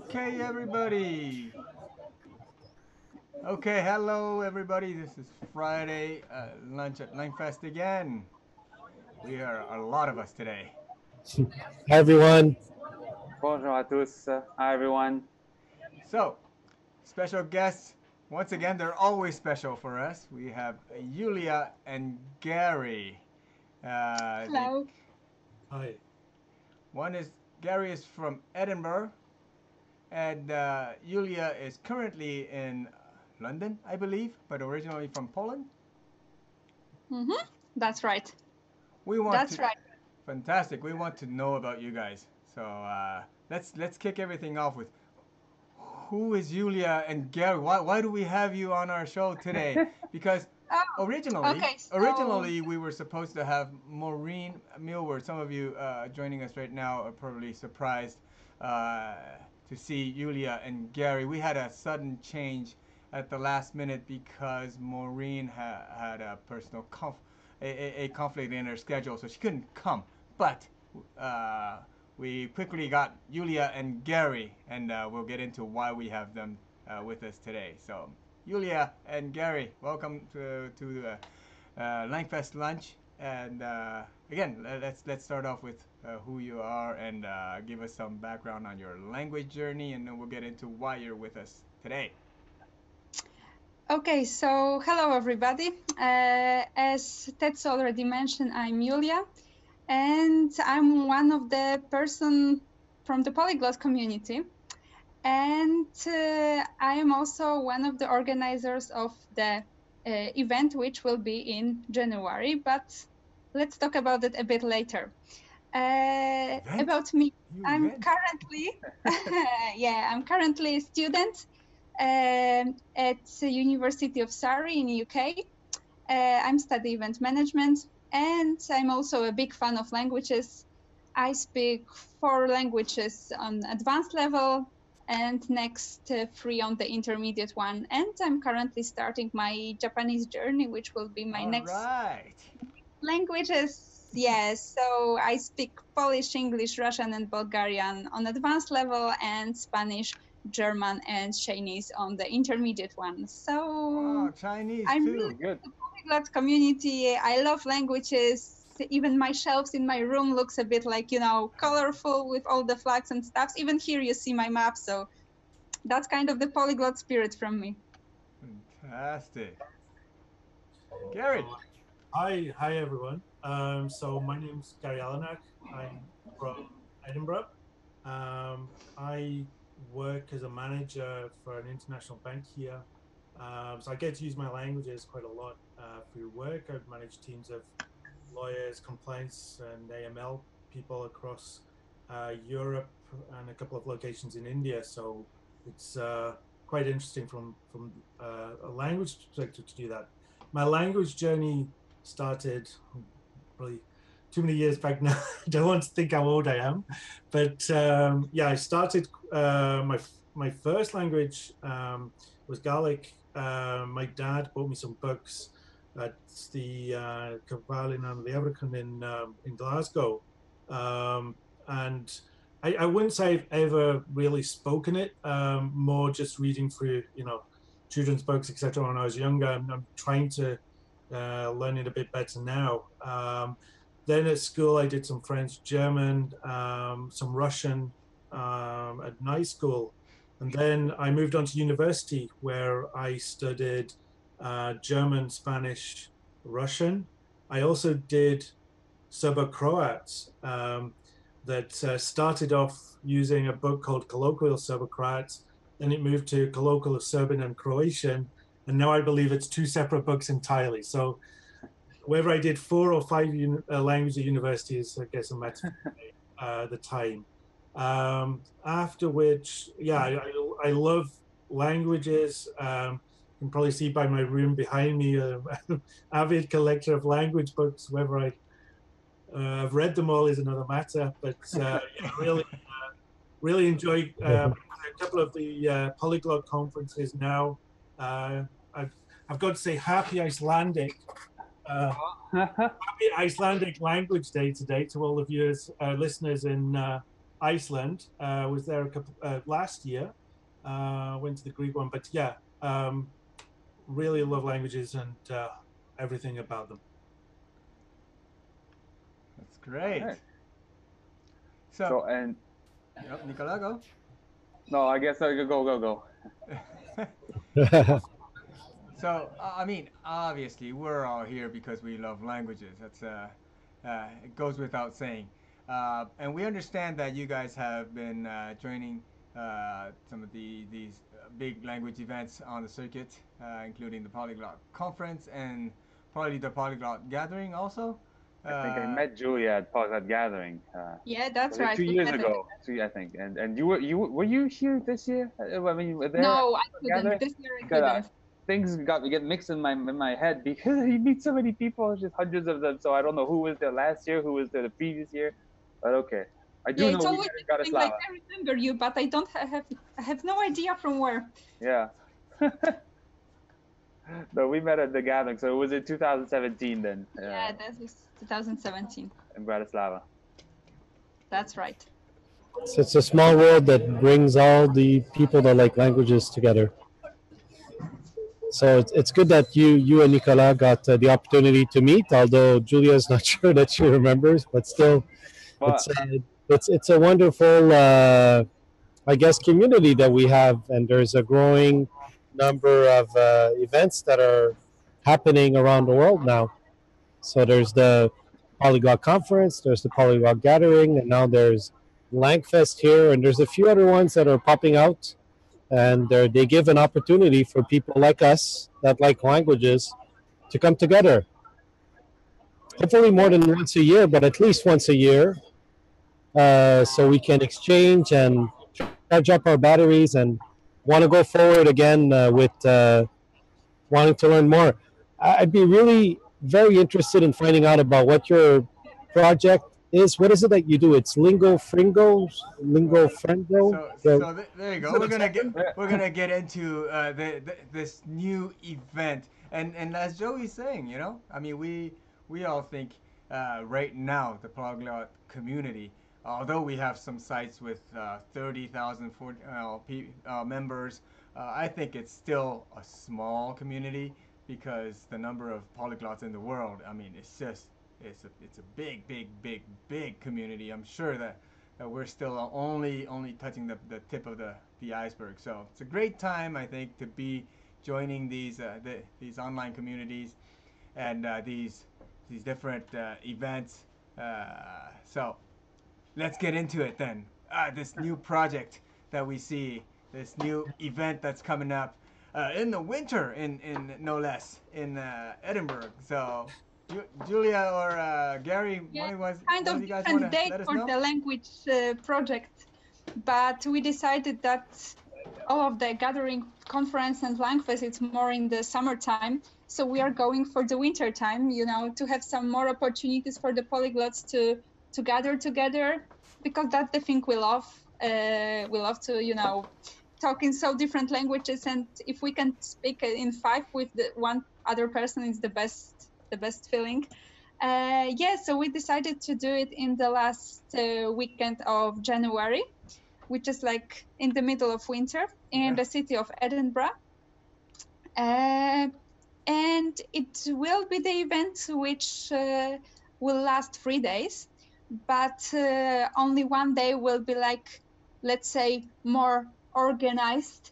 Okay, everybody. Okay, hello, everybody. This is Friday lunch at LangFest again. We are a lot of us today. Hi everyone. Bonjour à tous. Hi everyone. So, special guests. Once again, they're always special for us. We have Yulia and Gary. Hello. Hi. One is Gary is from Edinburgh, and Yulia is currently in London, I believe, but originally from Poland. That's right. That's right. Fantastic. We want to know about you guys. So let's kick everything off with who is Yulia and Gary? Why do we have you on our show today? Because originally we were supposed to have Máirín F Millward. Some of you joining us right now are probably surprised to see Yulia and Gary. We had a sudden change at the last minute because Maureen had a personal a conflict in her schedule, so she couldn't come. But we quickly got Yulia and Gary, and we'll get into why we have them with us today. So, Yulia and Gary, welcome to LangFest lunch. And again, let's start off with who you are and give us some background on your language journey, and then we'll get into why you're with us today. Okay, so hello everybody. As Ted's already mentioned, I'm Yulia, and I'm one of the person from the polyglot community, and I am also one of the organizers of the event, which will be in January, but let's talk about it a bit later. About me, I'm currently I'm currently a student at the University of Surrey in UK. I'm studying event management, and I'm also a big fan of languages. I speak 4 languages on advanced level and next 3 on the intermediate one. And I'm currently starting my Japanese journey, which will be my next languages. Yes, so I speak Polish, English, Russian, and Bulgarian on advanced level, and Spanish, German, and Chinese on the intermediate one. So Chinese I'm too. Really good. The polyglot community. I love languages. Even my shelves in my room looks a bit like, colorful with all the flags and stuff. Even here you see my map. So that's kind of the polyglot spirit from me. Fantastic. Gary. Hi everyone. So my name's Gary Allenack. I'm from Edinburgh. I work as a manager for an international bank here. So I get to use my languages quite a lot through work. I've managed teams of lawyers, compliance, and AML people across Europe and a couple of locations in India. So it's quite interesting from a language perspective to do that. My language journey started probably too many years back now. I don't want to think how old I am, but I started my first language was Gaelic. My dad bought me some books at the Cavalin and the Everton in Glasgow, and I wouldn't say I've ever really spoken it. More just reading through children's books, etc. When I was younger. I'm trying to learn it a bit better now. Then at school I did some French, German, some Russian at night school. And then I moved on to university where I studied German, Spanish, Russian. I also did Serbo-Croat that started off using a book called Colloquial Serbo-Croat. Then it moved to Colloquial Serbian and Croatian. And now I believe it's 2 separate books entirely. So whether I did 4 or 5 languages at university is, I guess, a matter of the time. After which, I love languages. You can probably see by my room behind me, avid collector of language books. Whether I've read them all is another matter, but really enjoy a couple of the polyglot conferences now. I've got to say, happy Icelandic Language Day today to all of you listeners in Iceland. Was there last year. Went to the Greek one, but yeah, really love languages and everything about them. That's great. Right. So, So, and yep, Nicola, go. no, I guess I could go. So, I mean, obviously, we're all here because we love languages. That's it goes without saying. And we understand that you guys have been joining some of these big language events on the circuit, including the Polyglot Conference and probably the Polyglot Gathering also. I think I met Julia at Polyglot Gathering. Yeah, that's was it right. 2 we years met ago. I think, and were you here this year? I mean, you were there. No, I Gathering? couldn't. This year I Because, couldn't. things get mixed in my head because you meet so many people, just hundreds of them. So I don't know who was there last year, who was there the previous year. But okay, I do Yeah, know it's we always met at interesting, like Bratislava. I remember you, but I don't I have no idea from where. Yeah. No, we met at the gathering. So it was in 2017 then. Yeah, that was 2017. In Bratislava. That's right. So it's a small world that brings all the people that like languages together. So it's good that you and Nicola got the opportunity to meet, although Julia's not sure that she remembers, but still, But it's a wonderful, I guess, community that we have, and there's a growing number of events that are happening around the world now. So there's the Polyglot Conference, there's the Polyglot Gathering, and now there's LangFest here, and there's a few other ones that are popping out, and they give an opportunity for people like us that like languages to come together. Hopefully more than once a year, but at least once a year, so we can exchange and charge up our batteries and want to go forward again with wanting to learn more. I'd be really very interested in finding out about what your project is. What is it that you do? It's LingoFringo. So there you go. We're gonna get into this new event, and as Joey's saying, you know, I mean, we all think right now the polyglot community, although we have some sites with 30,000 members, I think it's still a small community because the number of polyglots in the world, I mean, it's a big community. I'm sure that we're still only touching the tip of the iceberg. So it's a great time, I think, to be joining these online communities and these different events. So let's get into it then. This new project that we see, this new event that's coming up in the winter, in no less, in Edinburgh. So Julia or Gary, Yeah, one kind of of you guys different want to date let us for know? the language project, but we decided that all of the gathering conference and LangFest, it's more in the summertime. So we are going for the winter time, you know, to have some more opportunities for the polyglots to gather together, because that's the thing we love. We love to, you know, talk in so different languages, and if we can speak in 5 with the one other person, it's the best feeling. Yeah, so we decided to do it in the last weekend of January, which is like in the middle of winter in the city of Edinburgh. And it will be the event which will last 3 days, but only one day will be like, let's say, more organized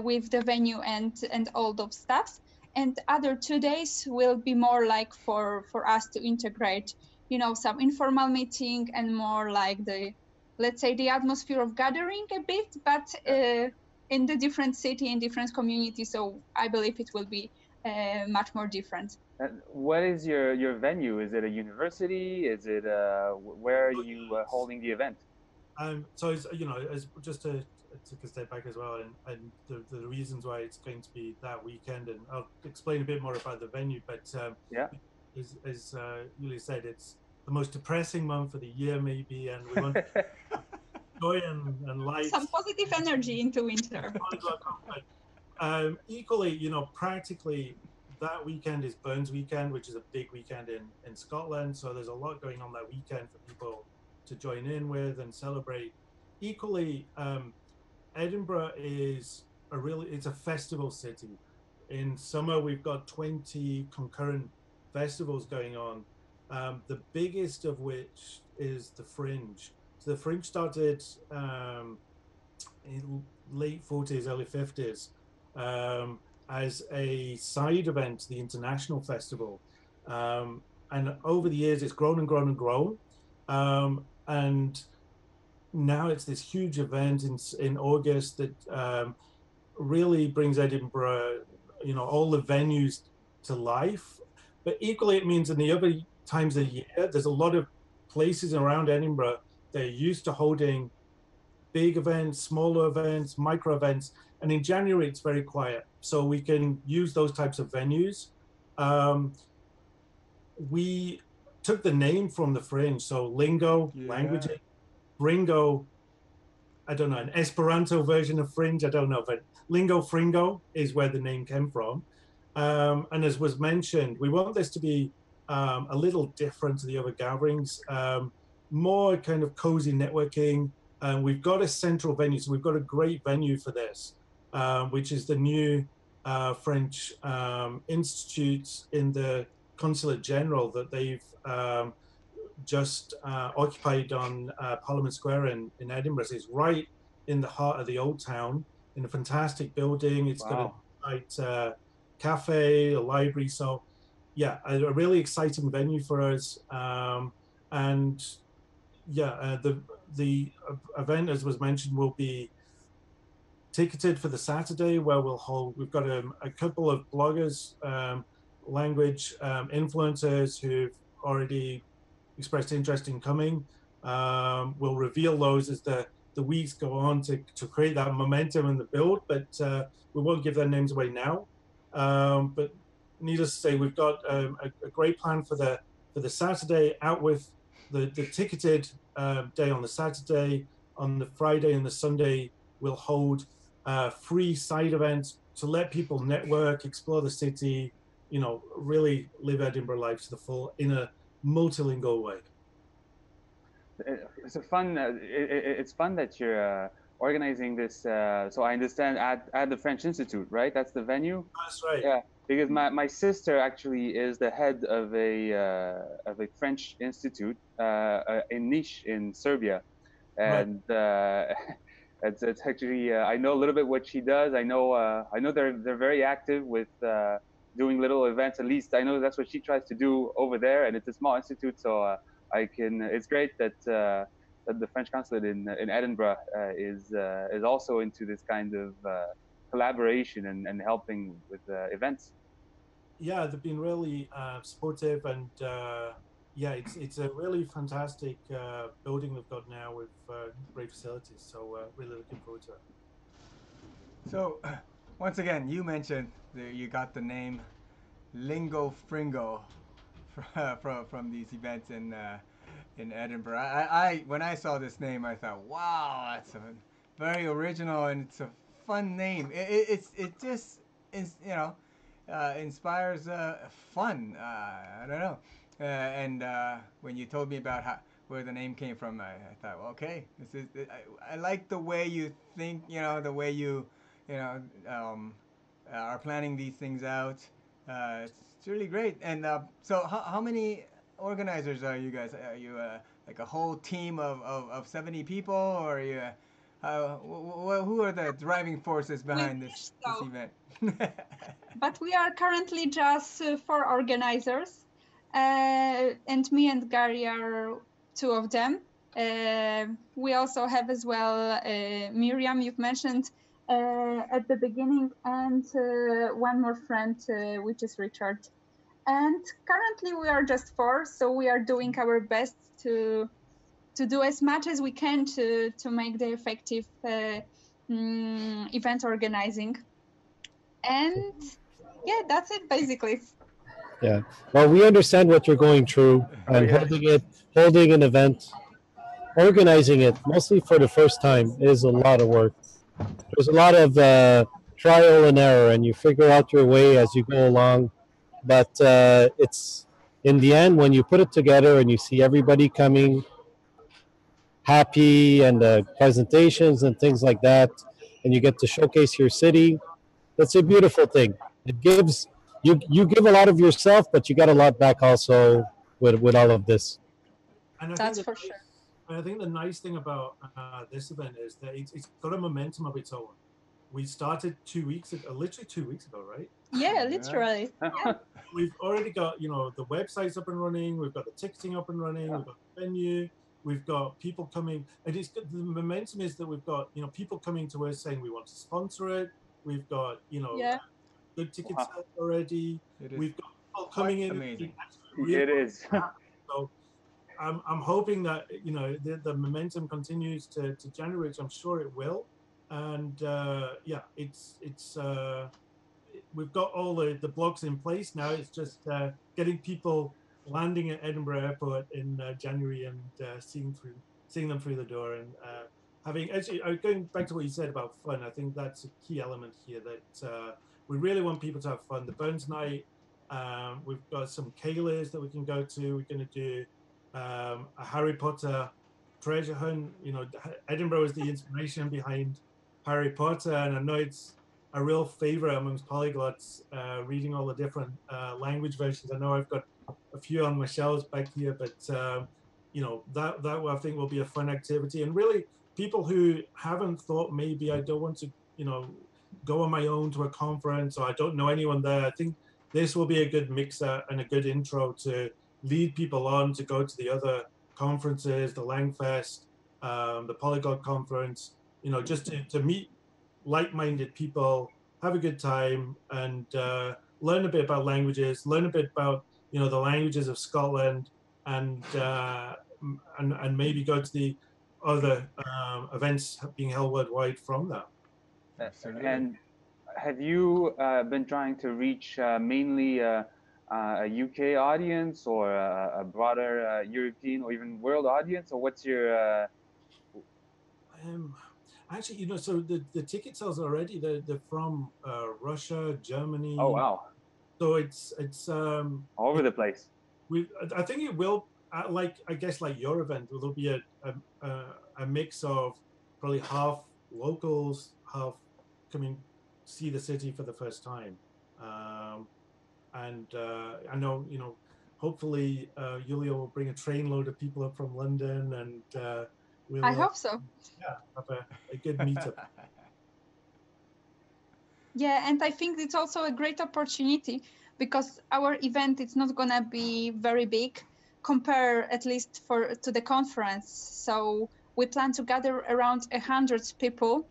with the venue and all those stuffs. And other 2 days will be more like for us to integrate, you know, some informal meeting and more like the, let's say, the atmosphere of gathering a bit, but in the different city and different community. So I believe it will be much more different. What is your venue? Is it a university? Is it where are you holding the event? So it's, you know, as just to take a step back as well, and the reasons why it's going to be that weekend, and I'll explain a bit more about the venue. But yeah, as Julia said, it's the most depressing month of the year, maybe, and we want joy and light, some positive energy into winter. Equally, you know, practically that weekend is Burns Weekend, which is a big weekend in Scotland. So there's a lot going on that weekend for people to join in with and celebrate. equally, Edinburgh is it's a festival city. In summer, we've got 20 concurrent festivals going on. The biggest of which is the Fringe. So the Fringe started in late 40s, early 50s as a side event to the International Festival. And over the years, it's grown and grown and grown. And now it's this huge event in August that really brings Edinburgh, you know, all the venues to life. But equally, it means in the other times of the year, there's a lot of places around Edinburgh that are used to holding big events, smaller events, micro events. And in January, it's very quiet. So we can use those types of venues. We took the name from the Fringe. So Lingo, language, Fringo, I don't know, an Esperanto version of Fringe, I don't know, but Lingo Fringo is where the name came from. And as was mentioned, we want this to be a little different to the other gatherings, more kind of cozy networking. We've got a central venue, so we've got a great venue for this, which is the new French Institute in the Consulate General that they've just occupied on Parliament Square in Edinburgh. So it's right in the heart of the old town, in a fantastic building. It's got a nice cafe, a library. So yeah, a really exciting venue for us. And yeah, the event, as was mentioned, will be ticketed for the Saturday, where we've got a couple of bloggers, language influencers who've already expressed interest in coming. We'll reveal those as the weeks go on to create that momentum and the build, but we won't give their names away now. But needless to say, we've got a great plan for the Saturday, out with the ticketed day on the Saturday. On the Friday and the Sunday, we'll hold free side events to let people network, explore the city, you know, really live Edinburgh life to the full in a multilingual way. It's fun. It's fun that you're organizing this. So I understand at the French Institute, right? That's the venue. That's right. Yeah, because my sister actually is the head of a French institute in Niš in Serbia, and it's actually I know a little bit what she does. I know they're very active with doing little events. At least I know that's what she tries to do over there, and it's a small institute, so it's great that that the French consulate in Edinburgh is also into this kind of collaboration and helping with events. Yeah, they've been really supportive, and yeah, it's a really fantastic building they've got now with great facilities. So really looking forward to it. So once again, you mentioned that you got the name Lingo Fringo from these events in Edinburgh. I when I saw this name, I thought, wow, that's a very original and it's a fun name. It just is, you know, inspires fun. I don't know. And when you told me about where the name came from, I thought, well, okay, this is. I like the way you think. You know, the way you are planning these things out. It's really great. And so, how many organizers are you guys? Are you like a whole team of 70 people, or are you? Who are the driving forces behind this event? But we are currently just 4 organizers, and me and Gary are 2 of them. We also have as well Miriam, you've mentioned at the beginning, and one more friend, which is Richard. And currently we are just 4, so we are doing our best to do as much as we can to make the effective event organizing. And yeah, that's it basically. Yeah. Well, we understand what you're going through, and holding an event, organizing it, mostly for the first time, is a lot of work. There's a lot of trial and error, and you figure out your way as you go along. But it's in the end, when you put it together and you see everybody coming, happy and presentations and things like that, and you get to showcase your city. That's a beautiful thing. It gives you give a lot of yourself, but you got a lot back also with all of this. And That's for sure. I think the nice thing about this event is that it's got a momentum of its own. We started 2 weeks ago, literally 2 weeks ago, right? Yeah, literally. Yeah. We've already got, the websites up and running. We've got the ticketing up and running. We've got the venue. We've got people coming, and it's the momentum is that we've got, people coming to us saying we want to sponsor it. We've got, good ticket sales already. We've got people coming in. Amazing. It is. So I'm hoping that the momentum continues to January, which I'm sure it will. And it's we've got all the blocks in place now. It's just getting people landing at Edinburgh Airport in January and seeing them through the door, and going back to what you said about fun. I think that's a key element here, that we really want people to have fun. The Burns Night, we've got some Kayla's that we can go to. We're going to do a Harry Potter treasure hunt. Edinburgh was the inspiration behind Harry Potter, and I know it's a real favorite amongst polyglots, reading all the different language versions. I know I've got a few on my shelves back here, but that I think will be a fun activity. And really, people who haven't thought, maybe I don't want to go on my own to a conference, or I don't know anyone there, I think this will be a good mixer and a good intro to lead people on to go to the other conferences, the LangFest, the Polyglot conference, just to meet like-minded people, have a good time, and learn a bit about languages, learn a bit about the languages of Scotland, and maybe go to the other events being held worldwide from that. Absolutely. And have you been trying to reach mainly a UK audience, or a broader European or even world audience, or what's your actually, so the ticket sales already, they're from Russia, Germany. Oh wow! So it's all over the place. I think it will, I guess like your event, there'll be a mix of probably half locals, half coming see the city for the first time. And I know, hopefully Yulia will bring a trainload of people up from London, and I hope so. Yeah, have a good meetup. Yeah, and I think it's also a great opportunity, because our event is not gonna be very big, compare at least to the conference. So we plan to gather around 100 people,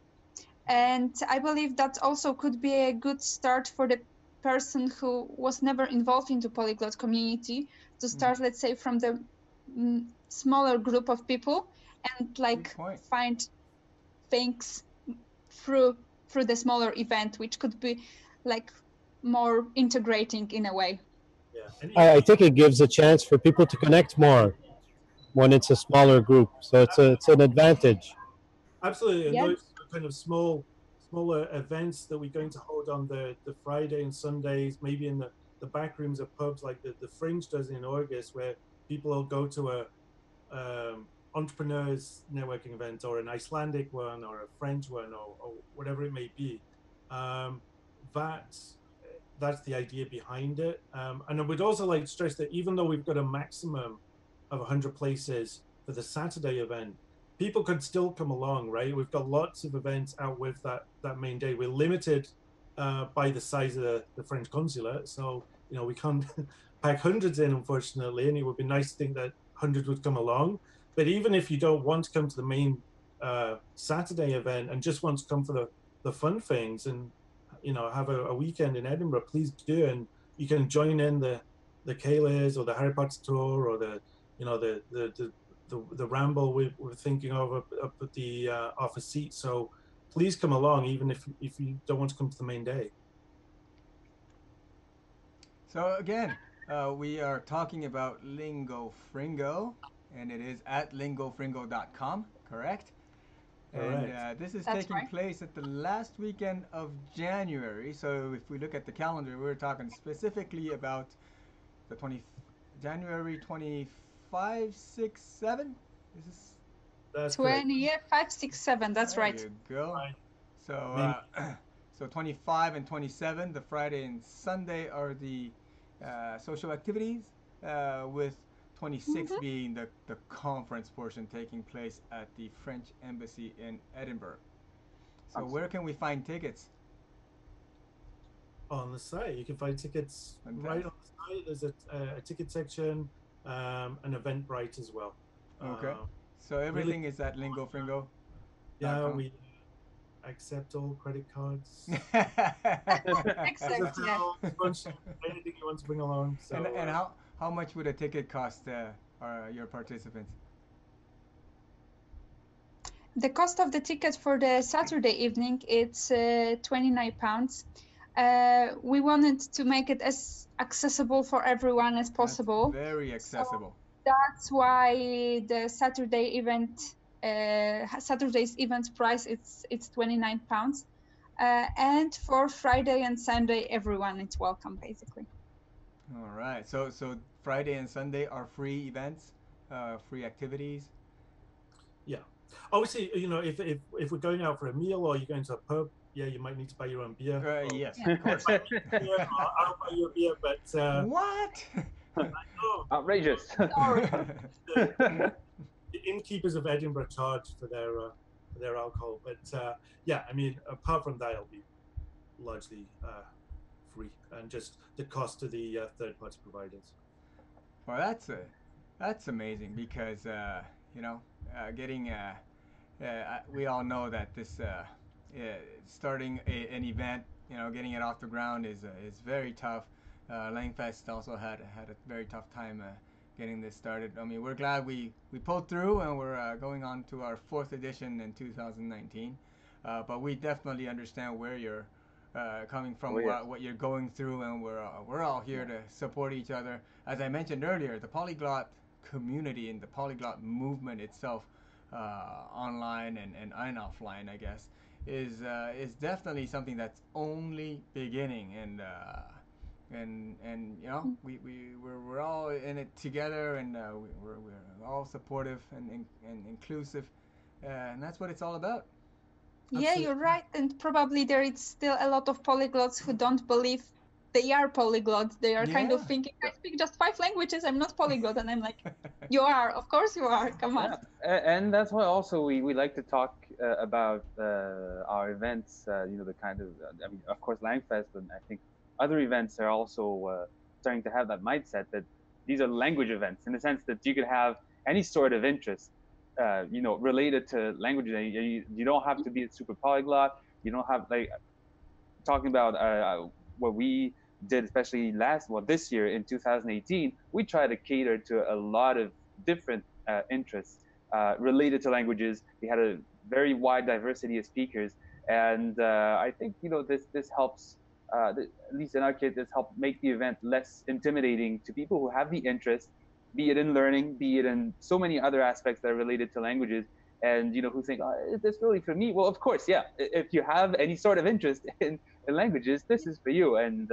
and I believe that also could be a good start for the person who was never involved in the polyglot community to start, let's say, from the smaller group of people, and find things through the smaller event, which could be more integrating in a way. Yeah. I think it gives a chance for people to connect more when it's a smaller group. So it's an advantage. Absolutely. And Yeah. those kind of smaller events that we're going to hold on the Friday and Sundays, maybe in the back rooms of pubs, like the Fringe does in August, where people will go to a entrepreneurs networking event, or an Icelandic one, or a French one, or whatever it may be. That's the idea behind it. And I would also like to stress that even though we've got a maximum of 100 places for the Saturday event, people could still come along, right? We've got lots of events out with that main day. We're limited by the size of the French consulate, so we can't pack hundreds in, unfortunately. And it would be nice to think that hundreds would come along. But even if you don't want to come to the main Saturday event and just want to come for the fun things and have a weekend in Edinburgh, please do. And you can join in the Kayla's or the Harry Potter tour, or the ramble we're thinking of up at the office seat. So please come along, even if you don't want to come to the main day. So again, we are talking about Lingo Fringo, and it is at lingofringo.com, correct? Correct. And this is That's taking right. place at the last weekend of January. So if we look at the calendar, we're talking specifically about the January 25, 6, 7. Is this That's 20, yeah, 5, 6, 7. That's right. There you go. Right. So, so 25 and 27, the Friday and Sunday are the social activities, with 26 being the conference portion taking place at the French Embassy in Edinburgh. So where can we find tickets? On the site, you can find tickets right on the site. There's a ticket section, an Eventbrite as well. Okay. So everything is at Lingo Fringo. Yeah, we accept all credit cards. Exactly. Yeah. Anything you want to bring along. So, and how much would a ticket cost your participants? The cost of the ticket for the Saturday evening, it's £29. We wanted to make it as accessible for everyone as possible. That's very accessible. So that's why the Saturday event, Saturday's event price, it's £29. And for Friday and Sunday, everyone is welcome, basically. All right. So Friday and Sunday are free events, free activities. Yeah. Obviously, you know, if we're going out for a meal or you're going to a pub, yeah, you might need to buy your own beer. Yes, Yeah. of course. Yeah, I'll buy you a beer, but What? I know. Outrageous. The innkeepers of Edinburgh charge for their alcohol, but yeah, I mean, apart from that, it'll be largely free, and just the cost to the third-party providers. Well, that's amazing because you know, getting we all know that this starting an event, you know, getting it off the ground is very tough. LangFest also had a very tough time getting this started. I mean, we're glad we pulled through, and we're going on to our 4th edition in 2019. But we definitely understand where you're coming from, what you're going through, and we're all here to support each other. As I mentioned earlier, the polyglot community and the polyglot movement itself, online and offline, I guess, is definitely something that's only beginning, and you know, we're all in it together, and we're all supportive and inclusive, and that's what it's all about. Yeah, you're right. And probably there is still a lot of polyglots who don't believe they are polyglots. They are kind of thinking, I speak just 5 languages, I'm not polyglot. And I'm like, you are, of course you are, come on. And that's why also we like to talk about our events, you know, the kind of, I mean, of course, LangFest, but I think other events are also starting to have that mindset that these are language events, in the sense that you could have any sort of interest, you know, related to languages. You don't have to be a super polyglot. You don't have, like, talking about what we did, especially this year in 2018, we tried to cater to a lot of different interests related to languages. We had a very wide diversity of speakers, and I think, you know, this helps. At least in our case, this helped make the event less intimidating to people who have the interest, be it in learning, be it in so many other aspects that are related to languages, and, you know, who think, oh, is this really for me? Well, of course, yeah. If you have any sort of interest in languages, this is for you. And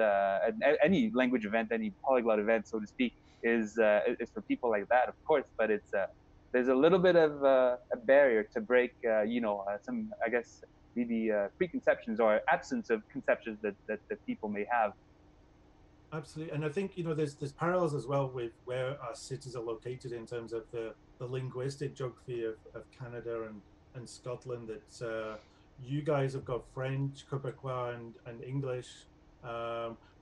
any language event, any polyglot event, so to speak, is for people like that, of course. But it's there's a little bit of a barrier to break, you know, some, I guess, the preconceptions or absence of conceptions that people may have. Absolutely, and I think, you know, there's parallels as well with where our cities are located in terms of the linguistic geography of Canada and Scotland. That you guys have got French, Quebecois, and English.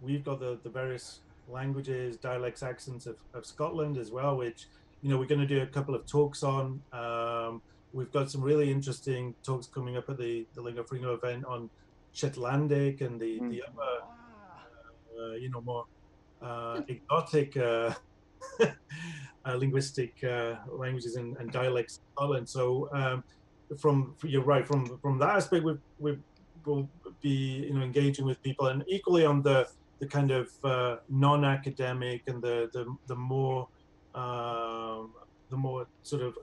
We've got the various languages, dialects, accents of Scotland as well, which, you know, we're going to do a couple of talks on. We've got some really interesting talks coming up at the Lingo Fringo event on Shetlandic and the other, you know, more exotic linguistic languages and dialects in Scotland. So you're right, from that aspect, we will be, you know, engaging with people, and equally on the kind of non-academic and the more sort of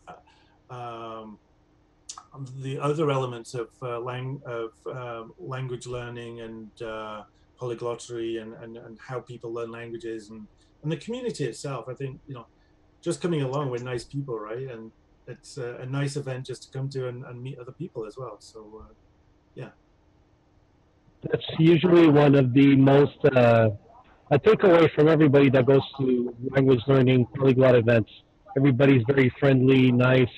the other elements of language learning and polyglottery and how people learn languages and the community itself. I think, you know, just coming along with nice people, right? And it's a nice event just to come to and meet other people as well. So yeah. That's usually one of the most a takeaway from everybody that goes to language learning polyglot events. Everybody's very friendly, nice.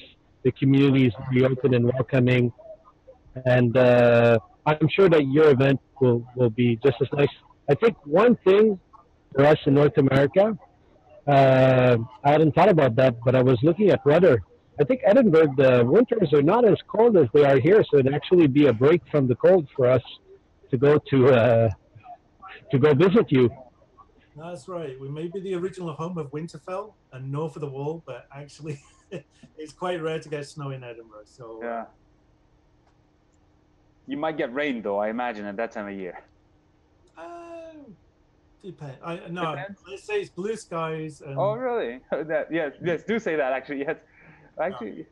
The community is very open and welcoming, and I'm sure that your event will be just as nice. I think one thing for us in North America, I hadn't thought about that, but I was looking at weather. I think Edinburgh, the winters are not as cold as they are here, so it'd actually be a break from the cold for us to go visit you. That's right. We may be the original home of Winterfell and North of the Wall, but actually it's quite rare to get snow in Edinburgh. So yeah. You might get rain though, I imagine, at that time of year. Depends. No, let's say it's blue skies. And, oh, really? Yes, do say that actually. Yes, actually.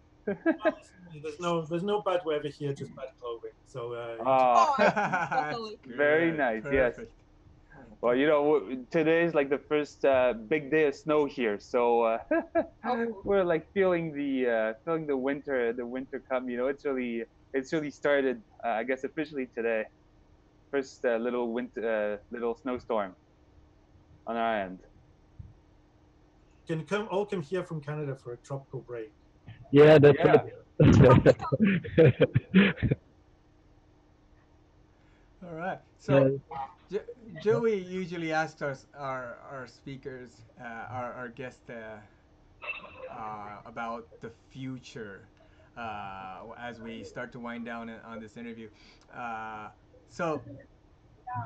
No. There's no bad weather here, just bad clothing. So. Very nice. Perfect. Yes. Well, you know, today is like the first big day of snow here, so we're like feeling the winter come. You know, it's really started. I guess officially today. First little snowstorm on our end. Can all come here from Canada for a tropical break. Yeah, that's it. All right. So Joey usually asks us, our speakers, our guests, about the future as we start to wind down on this interview. So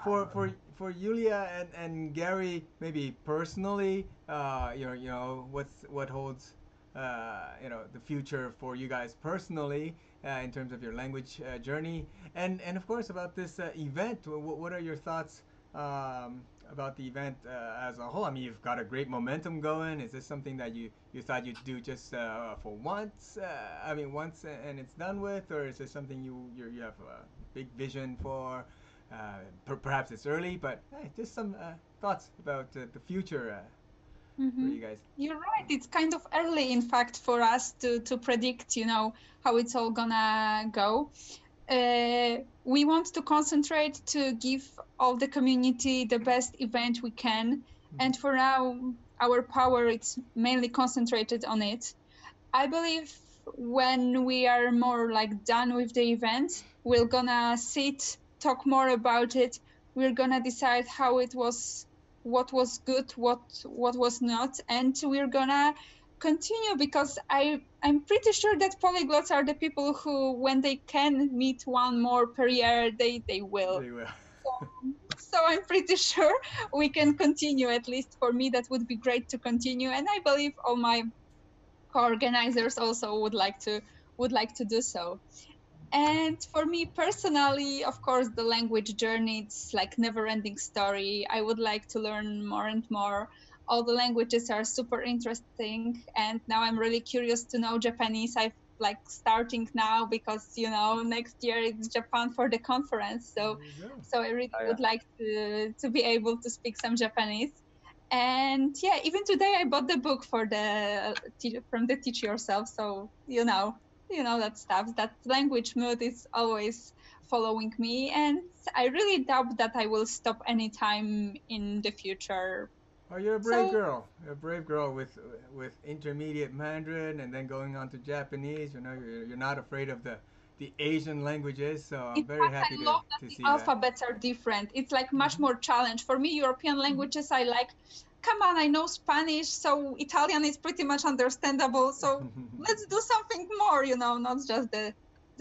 for Yulia and Gary, maybe personally, what holds the future for you guys personally in terms of your language journey, and of course about this event. What are your thoughts about the event as a whole? I mean, you've got a great momentum going. Is this something that you thought you'd do just for once? Once and it's done with, or is this something you have a big vision for? Perhaps it's early, but just some thoughts about the future for you guys. You're right. It's kind of early, in fact, for us to predict, how it's all gonna go. We want to concentrate to give all the community the best event we can, and for now, our power it's mainly concentrated on it. I believe when we are more like done with the event, we're gonna sit, talk more about it. We're gonna decide how it was, what was good, what was not, and we're gonna continue, because I'm pretty sure that polyglots are the people who, when they can meet one more per year, they will. They will. So I'm pretty sure we can continue. At least for me, that would be great to continue, and I believe all my co-organizers also would like to do so. And for me personally, of course, the language journey, it's like never-ending story. I would like to learn more and more. All the languages are super interesting, and now I'm really curious to know Japanese. I'm like starting now because next year it's Japan for the conference. So I really would like to be able to speak some Japanese. And yeah, even today I bought the book from the Teach Yourself. So that stuff, that language mood is always following me, and I really doubt that I will stop anytime in the future. Oh, you're a brave girl. You're a brave girl with intermediate Mandarin and then going on to Japanese. You're not afraid of the Asian languages, so I'm very happy to see that. Alphabets are different. It's like much more challenge. For me, European languages, I like, come on, I know Spanish, so Italian is pretty much understandable. So let's do something more, not just the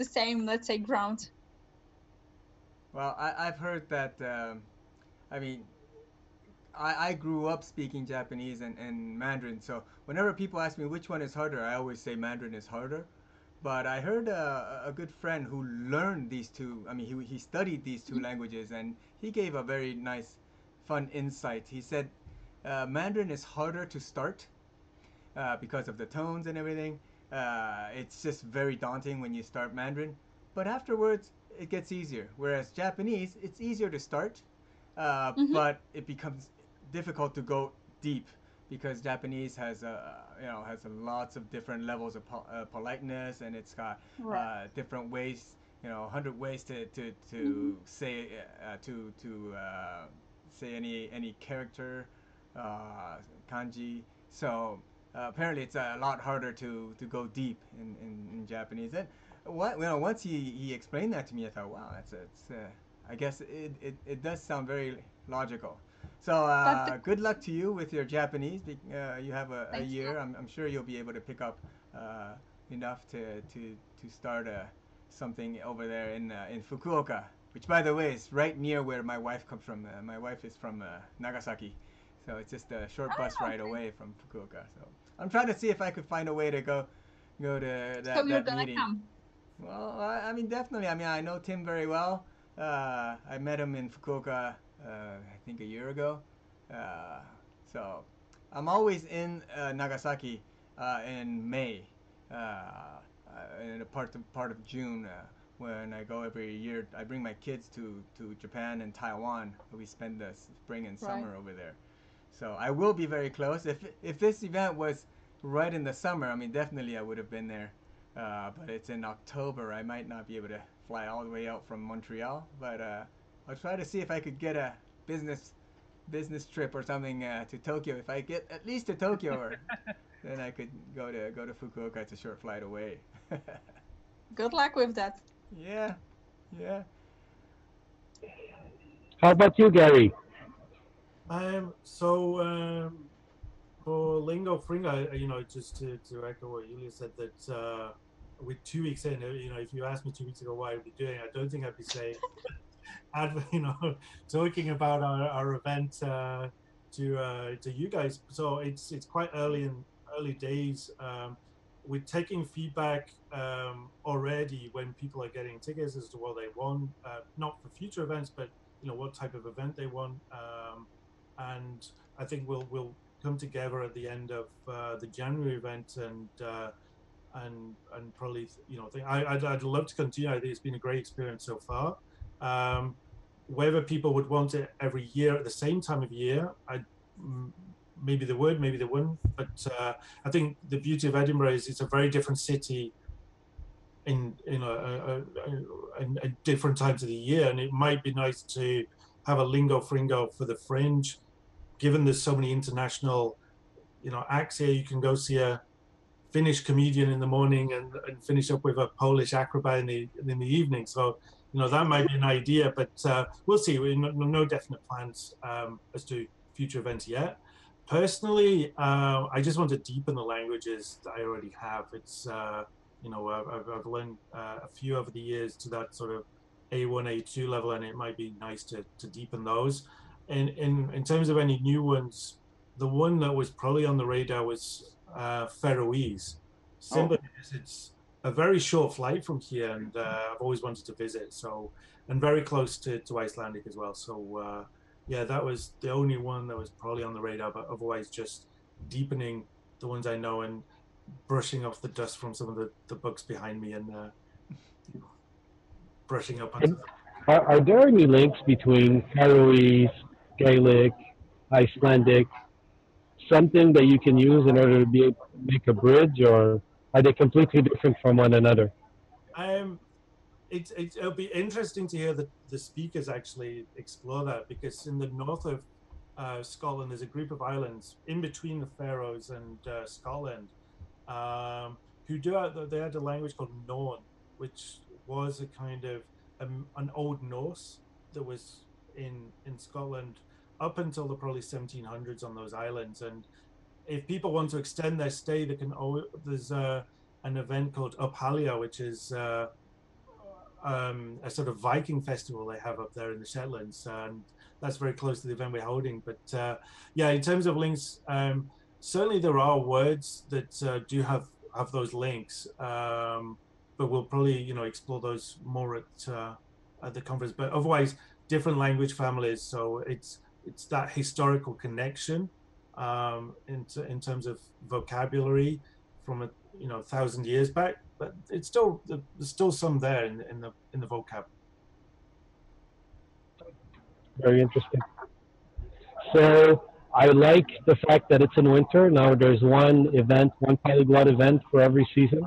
same, let's say, ground. Well, I've heard that, I grew up speaking Japanese and Mandarin, so whenever people ask me which one is harder, I always say Mandarin is harder. But I heard a good friend who learned these two, he studied these two languages, and he gave a very nice, fun insight. He said Mandarin is harder to start because of the tones and everything. It's just very daunting when you start Mandarin, but afterwards it gets easier. Whereas Japanese, it's easier to start, but it becomes difficult to go deep because Japanese has has lots of different levels of politeness, and it's got different ways, 100 ways to say say any character, kanji. So apparently it's a lot harder to go deep in Japanese. And once he explained that to me, I thought, wow, I guess it does sound very logical. So good luck to you with your Japanese. You have a year. I'm sure you'll be able to pick up enough to start something over there in Fukuoka, which, by the way, is right near where my wife comes from. My wife is from Nagasaki, so it's just a short bus ride away from Fukuoka. So I'm trying to see if I could find a way to go to that, so you're that gonna meeting. come. Well, I mean, definitely. I mean, I know Tim very well. I met him in Fukuoka, I think a year ago. So I'm always in Nagasaki in May, in a part of June. When I go every year, I bring my kids to Japan and Taiwan. We spend the spring and summer over there. So I will be very close. If this event was right in the summer, I mean, definitely I would have been there. But it's in October. I might not be able to fly all the way out from Montreal. But I'll try to see if I could get a business trip or something to Tokyo. If I get at least to Tokyo, then I could go to Fukuoka. It's a short flight away. Good luck with that. Yeah. How about you, Gary? For Lingo Fringo, just to echo what Julia said, that with 2 weeks in, if you asked me 2 weeks ago what I'd be doing, I don't think I'd be saying, talking about our event to you guys. So it's quite early days. We're taking feedback already when people are getting tickets as to what they want, not for future events, but what type of event they want. And I think we'll come together at the end of the January event and probably I'd love to continue. I think it's been a great experience so far. Whether people would want it every year at the same time of year, maybe they would, maybe they wouldn't. But I think the beauty of Edinburgh is it's a very different city in different times of the year, and it might be nice to have a Lingo Fringo for the Fringe. Given there's so many international, acts here, you can go see a Finnish comedian in the morning and finish up with a Polish acrobat in the evening. So, that might be an idea, but we'll see. No definite plans as to future events yet. Personally, I just want to deepen the languages that I already have. It's, I've learned a few over the years to that sort of A1, A2 level, and it might be nice to deepen those. And in terms of any new ones, the one that was probably on the radar was Faroese, simply because it's a very short flight from here, and I've always wanted to visit. So, and very close to Icelandic as well. So, yeah, that was the only one that was probably on the radar. But otherwise, just deepening the ones I know and brushing off the dust from some of the books behind me and brushing up on. Are there any links between Faroese, Gaelic, Icelandic, something that you can use in order to be able to make a bridge, or are they completely different from one another? It'll be interesting to hear the speakers actually explore that, because in the north of Scotland, there's a group of islands in between the Faroes and Scotland they had a language called Norn, which was a kind of an Old Norse that was in Scotland up until the probably 1700s on those islands. And if people want to extend their stay, there's an event called Uphalia, which is a sort of Viking festival they have up there in the Shetlands, and that's very close to the event we're holding. But yeah, in terms of links, certainly there are words that do have those links, but we'll probably explore those more at the conference. But otherwise, different language families, so it's that historical connection in terms of vocabulary from 1,000 years back, but there's still some there in the vocab. Very interesting. So I like the fact that it's in winter. Now there's one event, one polyglot event for every season.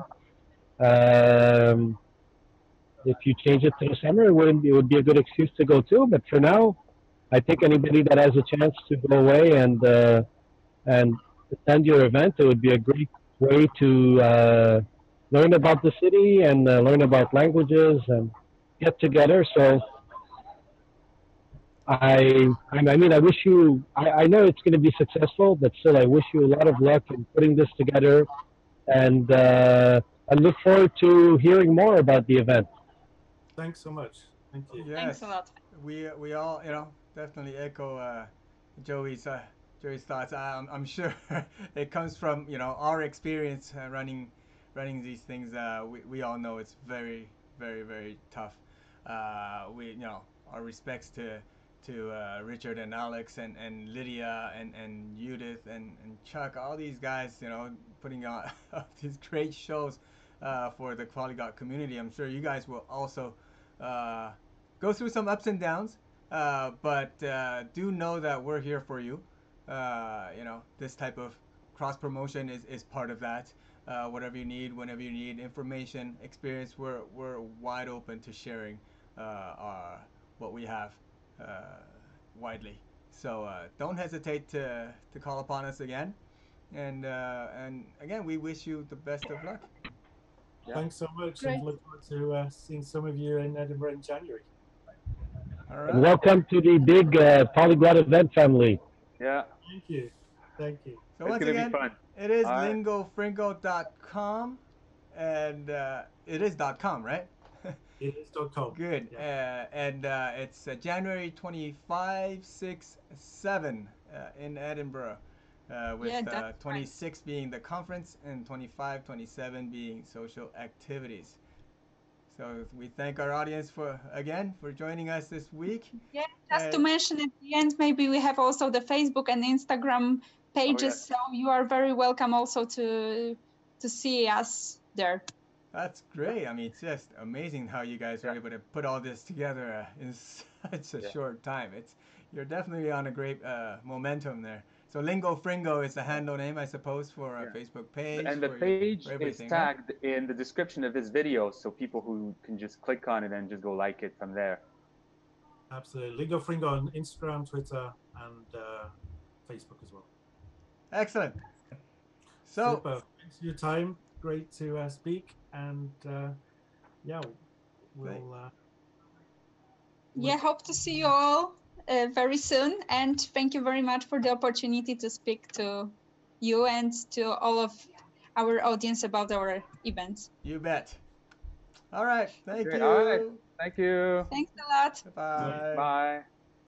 If you change it to the summer, it would be a good excuse to go too. But for now, I think anybody that has a chance to go away and attend your event, it would be a great way to learn about the city and learn about languages and get together. So I mean, I wish you. I know it's going to be successful, but still, I wish you a lot of luck in putting this together, and I look forward to hearing more about the event. Thanks so much. Thank you. Yes. Thanks a lot. We all, definitely echo Joey's thoughts. I'm sure it comes from our experience running these things. We all know it's very, very, very tough. Our respects to Richard and Alex and Lydia and Judith and Chuck, all these guys, putting on these great shows for the polyglot community. I'm sure you guys will also go through some ups and downs, but do know that we're here for you. This type of cross promotion is part of that. Whatever you need, whenever you need information, experience, we're wide open to sharing what we have widely. So don't hesitate to call upon us again. And again, we wish you the best of luck. Yeah. Thanks so much, Great. and look forward to seeing some of you in Edinburgh in January. All right. Welcome to the big polyglot event family. Yeah. Thank you. Thank you. So It's once gonna again, be fun. it is All right. LingoFringo.com, and it is .com, right? It is .com. Good. Yeah. And it's January 25, 6, 7 in Edinburgh, with Yeah, that's 26 being the conference and 25, 27 being social activities. So we thank our audience for joining us this week. Yeah, just to mention at the end, maybe we have also the Facebook and Instagram pages, yes. so you are very welcome also to see us there. That's great. I mean, it's just amazing how you guys are able to put all this together in such a short time. You're definitely on a great momentum there. So Lingo Fringo is the handle name, I suppose, for a Facebook page. And the for page for is everything, tagged in the description of this video, so people who can just click on it and just go like it from there. Absolutely. Lingo Fringo on Instagram, Twitter, and Facebook as well. Excellent. So Super. Thanks for your time. Great to speak, and yeah, we'll. Yeah, hope to see you all very soon, and thank you very much for the opportunity to speak to you and to all of our audience about our events. you bet. All right. Thank you. All right. Thank you. Thanks a lot. Bye. Bye.